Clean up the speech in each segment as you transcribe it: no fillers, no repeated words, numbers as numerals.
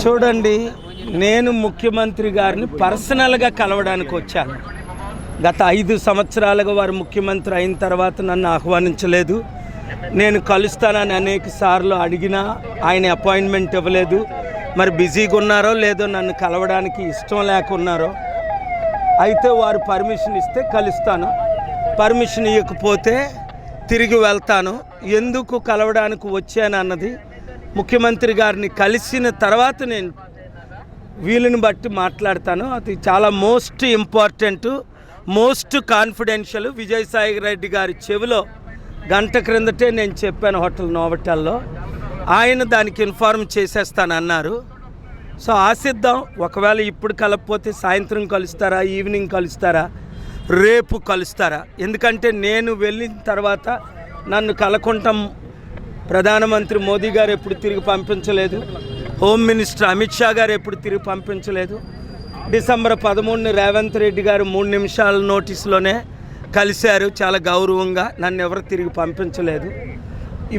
చూడండి, నేను ముఖ్యమంత్రి గారిని పర్సనల్గా కలవడానికి వచ్చాను. గత 5 సంవత్సరాలుగా వారు ముఖ్యమంత్రి అయిన తర్వాత నన్ను ఆహ్వానించలేదు. నేను కలుస్తానని అనేక సార్లు అడిగినా ఆయన అపాయింట్మెంట్ ఇవ్వలేదు. మరి బిజీగా ఉన్నారో లేదో నన్ను కలవడానికి ఇష్టం లేకున్నారో. అయితే వారు పర్మిషన్ ఇస్తే కలుస్తాను, పర్మిషన్ ఇవ్వకపోతే తిరిగి వెళ్తాను. ఎందుకు కలవడానికి వచ్చానన్నది ముఖ్యమంత్రి గారిని కలిసిన తర్వాత నేను వీలుని బట్టి మాట్లాడతాను. అది చాలా most important, most confidential. Vijayasai Reddy గారి చెవిలో గంట క్రిందటే నేను చెప్పాను హోటల్ నోవటల్లో. ఆయన దానికి ఇన్ఫార్మ్ చేసేస్తానన్నారు. సో ఆశిద్దాం. ఒకవేళ ఇప్పుడు కలపకపోతే సాయంత్రం కలుస్తారా, ఈవినింగ్ కలుస్తారా, రేపు కలుస్తారా? ఎందుకంటే నేను వెళ్ళిన తర్వాత నన్ను కలకుంటాం ప్రధానమంత్రి మోదీ గారు ఎప్పుడు తిరిగి పంపించలేదు, హోమ్ మినిస్టర్ అమిత్ షా గారు ఎప్పుడు తిరిగి పంపించలేదు. డిసెంబర్ 13 రేవంత్ రెడ్డి గారు 3 నిమిషాల నోటీసులోనే కలిశారు చాలా గౌరవంగా, నన్ను ఎవరు తిరిగి పంపించలేదు.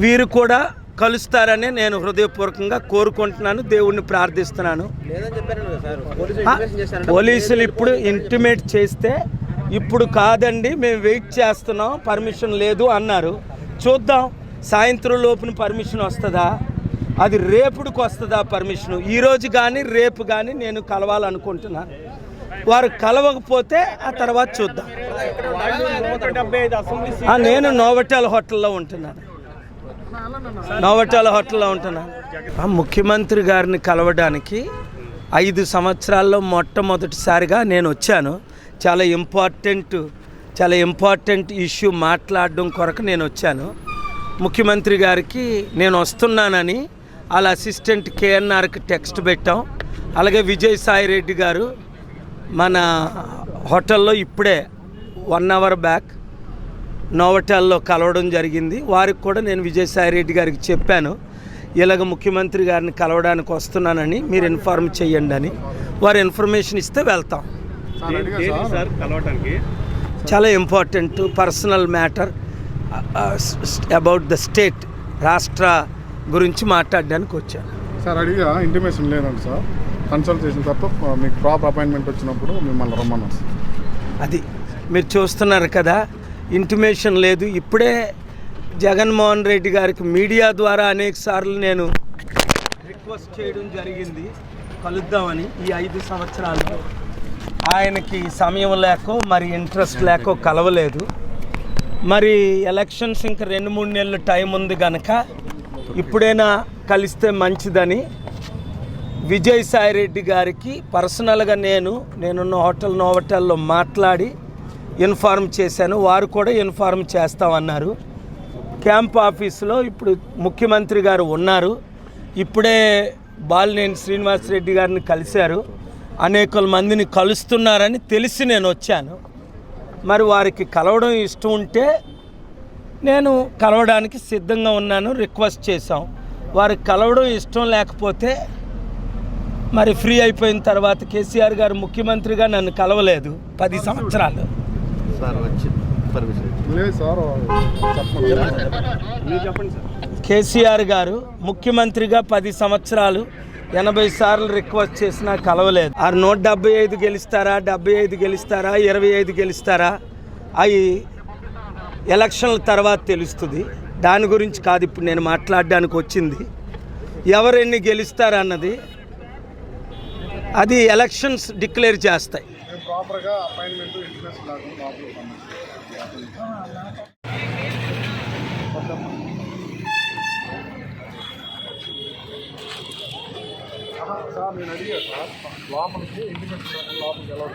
వీరు కూడా కలుస్తారని నేను హృదయపూర్వకంగా కోరుకుంటున్నాను, దేవుణ్ణి ప్రార్థిస్తున్నాను. పోలీసులు ఇప్పుడు ఇంటిమేట్ చేస్తే ఇప్పుడు కాదండి మేము వెయిట్ చేస్తున్నాం, పర్మిషన్ లేదు అన్నారు. చూద్దాం, సాయంత్రం లోపున పర్మిషన్ వస్తుందా, అది రేపుడికి వస్తుందా పర్మిషను. ఈరోజు కానీ రేపు కానీ నేను కలవాలనుకుంటున్నాను. వారు కలవకపోతే ఆ తర్వాత చూద్దాం. నేను నోవటెల్ హోటల్లో ఉంటున్నాను. ముఖ్యమంత్రి గారిని కలవడానికి 5 సంవత్సరాల్లో మొట్టమొదటిసారిగా నేను వచ్చాను. చాలా ఇంపార్టెంట్ ఇష్యూ మాట్లాడడం కొరకు నేను వచ్చాను. ముఖ్యమంత్రి గారికి నేను వస్తున్నానని వాళ్ళ అసిస్టెంట్ కేఎన్ఆర్కి టెక్స్ట్ పెట్టాం. అలాగే విజయసాయి రెడ్డి గారు మన హోటల్లో ఇప్పుడే 1 అవర్ బ్యాక్ నోవటెల్లో కలవడం జరిగింది. వారికి కూడా నేను విజయసాయి రెడ్డి గారికి చెప్పాను, ఇలాగ ముఖ్యమంత్రి గారిని కలవడానికి వస్తున్నానని మీరు ఇన్ఫార్మ్ చేయండి అని. వారు ఇన్ఫర్మేషన్ ఇస్తే వెళ్తాం. చాలా important personal matter about the state, రాష్ట్ర గురించి మాట్లాడడానికి వచ్చాను. సార్ అడిగా ఇంటిమేషన్ లేదండి సార్, కన్సల్ట్ చేసిన తప్ప మీకు ప్రాపర్ అపాయింట్మెంట్ వచ్చినప్పుడు మిమ్మల్ని రమ్మన్నారు సార్. అది మీరు చూస్తున్నారు కదా, ఇంటిమేషన్ లేదు. ఇప్పుడే జగన్మోహన్ రెడ్డి గారికి మీడియా ద్వారా అనేక సార్లు నేను రిక్వెస్ట్ చేయడం జరిగింది కలుద్దామని. ఈ 5 సంవత్సరాల్లో ఆయనకి సమయం లేకో మరి ఇంట్రెస్ట్ లేకో కలవలేదు. మరి ఎలక్షన్స్ ఇంకా 2-3 నెలలు టైం ఉంది కనుక ఇప్పుడైనా కలిస్తే మంచిదని విజయసాయి రెడ్డి గారికి పర్సనల్గా నేనున్న హోటల్ నోవటెల్లో మాట్లాడి ఇన్ఫార్మ్ చేశాను. వారు కూడా ఇన్ఫార్మ్ చేస్తామన్నారు. క్యాంప్ ఆఫీసులో ఇప్పుడు ముఖ్యమంత్రి గారు ఉన్నారు. ఇప్పుడే బాలినేని శ్రీనివాసరెడ్డి గారిని కలిశారు. అనేక మందిని కలుస్తున్నారని తెలిసి నేను వచ్చాను. మరి వారికి కలవడం ఇష్టం ఉంటే నేను కలవడానికి సిద్ధంగా ఉన్నాను. రిక్వెస్ట్ చేశాం. వారికి కలవడం ఇష్టం లేకపోతే మరి ఫ్రీ అయిపోయిన తర్వాత కేసీఆర్ గారు ముఖ్యమంత్రిగా నన్ను కలవలేదు 10 సంవత్సరాలు. కేసీఆర్ గారు ముఖ్యమంత్రిగా 10 సంవత్సరాలు 80 సార్లు రిక్వెస్ట్ చేసినా కలవలేదు. 175 గెలుస్తారా, 75 గెలుస్తారా, 25 గెలుస్తారా, అవి ఎలక్షన్ల తర్వాత తెలుస్తుంది. దాని గురించి కాదు ఇప్పుడు నేను మాట్లాడడానికి వచ్చింది. ఎవరెన్ని గెలుస్తారన్నది అది ఎలక్షన్స్ డిక్లేర్ చేస్తాయి. ప్రాపర్గా అపాయింట్మెంట్ ఇంటిమేషన్ సార్ నేను అడిగా సార్ లోపలికి ఇంటిమేషన్ లోపలికి ఎలా